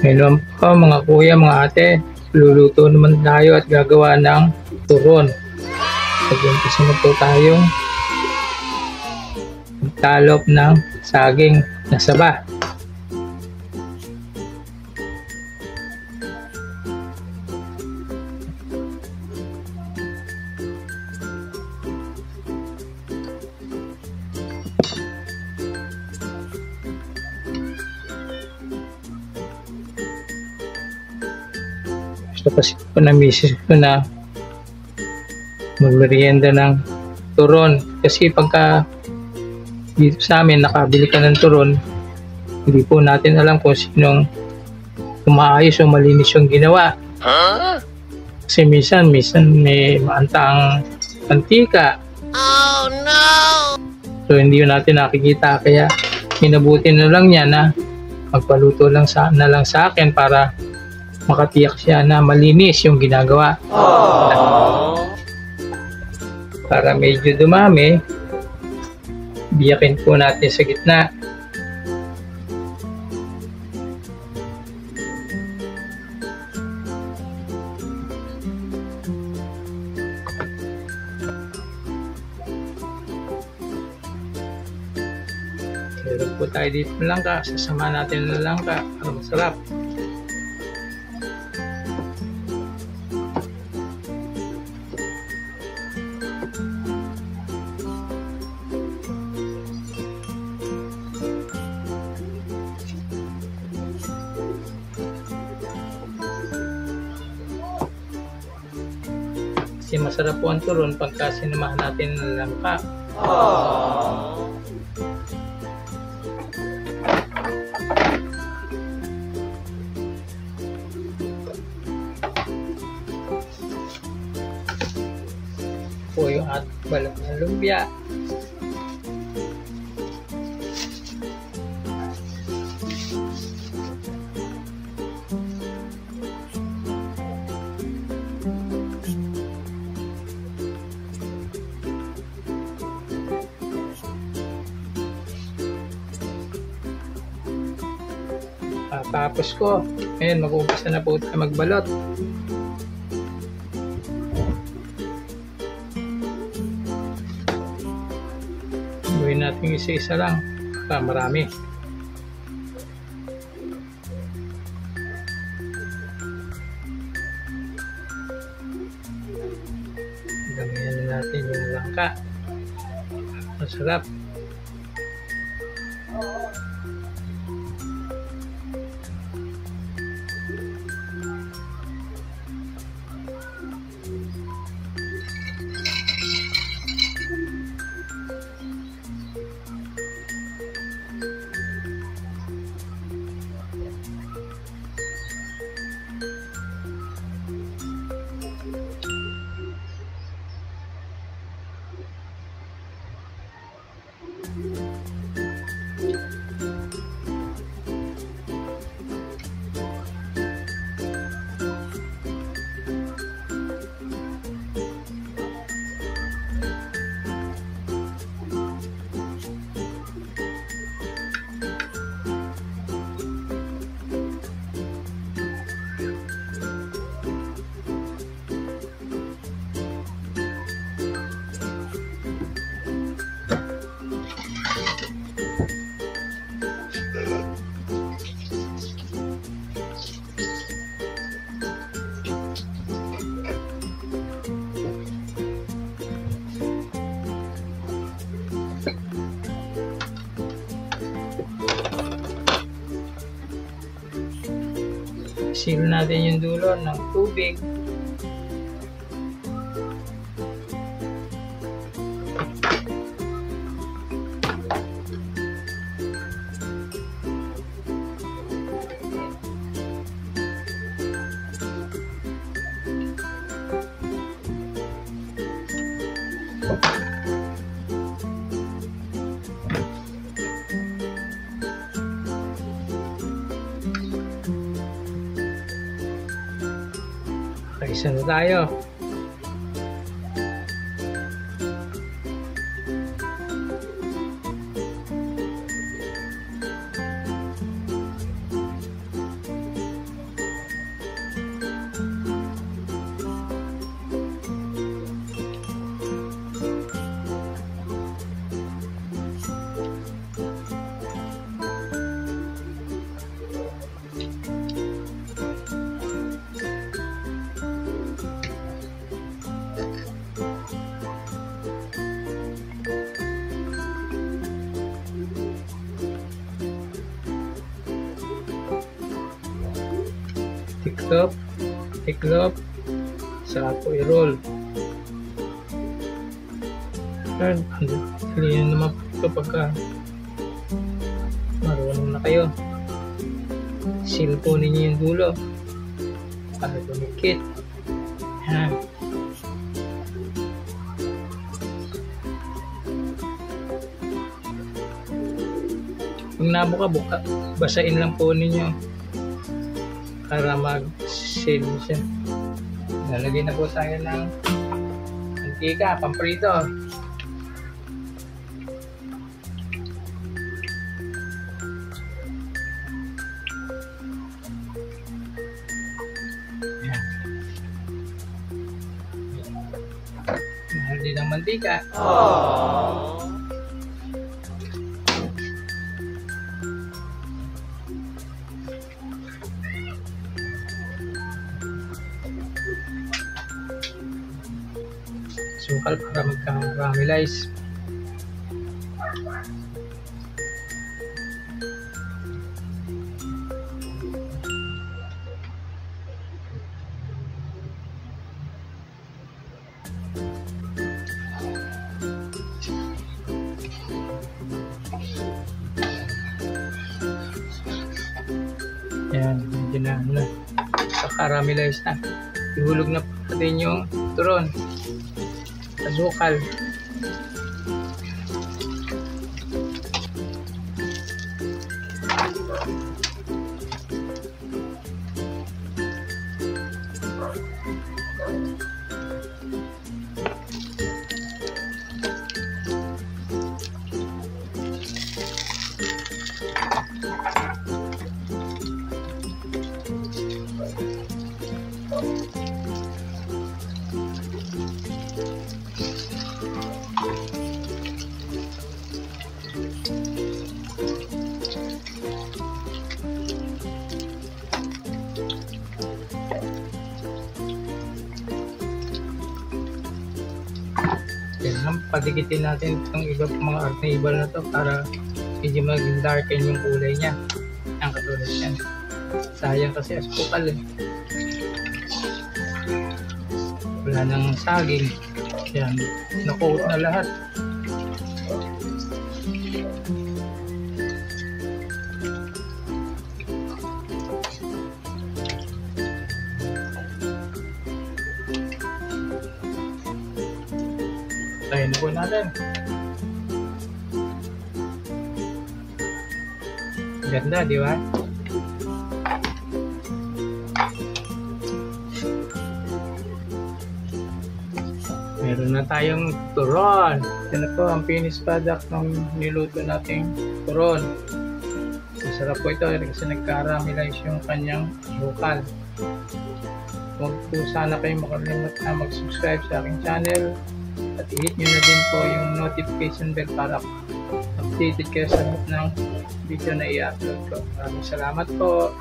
Ngayon po mga kuya, mga ate, luluto naman tayo at gagawa ng turon. Mag-umpisa na po tayong talop ng saging na saba. Gusto kasi po na misis ko na magmerienda ng turon. Kasi pagka dito sa amin nakabili ka ng turon, hindi po natin alam kung sinong umaayos o malinis yung ginawa. Kasi minsan may maantang mantika. Oh no! So hindi yun natin nakikita, kaya minabuti na lang niya na magpaluto lang sa akin para makatiyak siya na malinis yung ginagawa. Para medyo dumami, biyakin po natin sa gitna. Meron po tayo dito ng langka, sasama natin ng langka para masarap. Kasi masarap po ang turon pagka sinamahan natin ng langka. Po yung at balot ng lumpia. Tapos ko, ngayon mag-uumpisa na po tayo magbalot. Gawin natin isa-isa lang para marami. Gamihan na natin yung langka. Masarap. Silo natin yung dulo ng tubig. Isa na tayo. iklop, saka po i-roll. Yan, halina naman po ito pagka marunong na kayo. Seal po ninyo yung dulo para dumikit. Yan. Kung nabuka, basain lang po ninyo para mag-seal siya. Lalagay na po tayo ng mantika, pamprito. Mahal din ang mantika. Sukal para magka-caramelize. Yan, medyo na caramelize na. Ihulog na natin yung turon. Asukal. Yan, padikitin natin itong iba mga artable na to para medyo maging darken yung kulay niya. Ang katulad yan. Sayang kasi asukal eh. Wala nang saging. Yan, nakuot na lahat. Tayo na po natin. Ganda, di ba? Meron na tayong turon. Ito na po ang finished product ng niluto nating turon. Masarap po ito kasi nagka-caramelize yung kanyang bukal. Huwag po sana kayo makalimut na mag-subscribe sa aking channel at i-hit nyo na din po yung notification bell para updated kayo sa lahat ng video na i-upload ko. Maraming salamat po.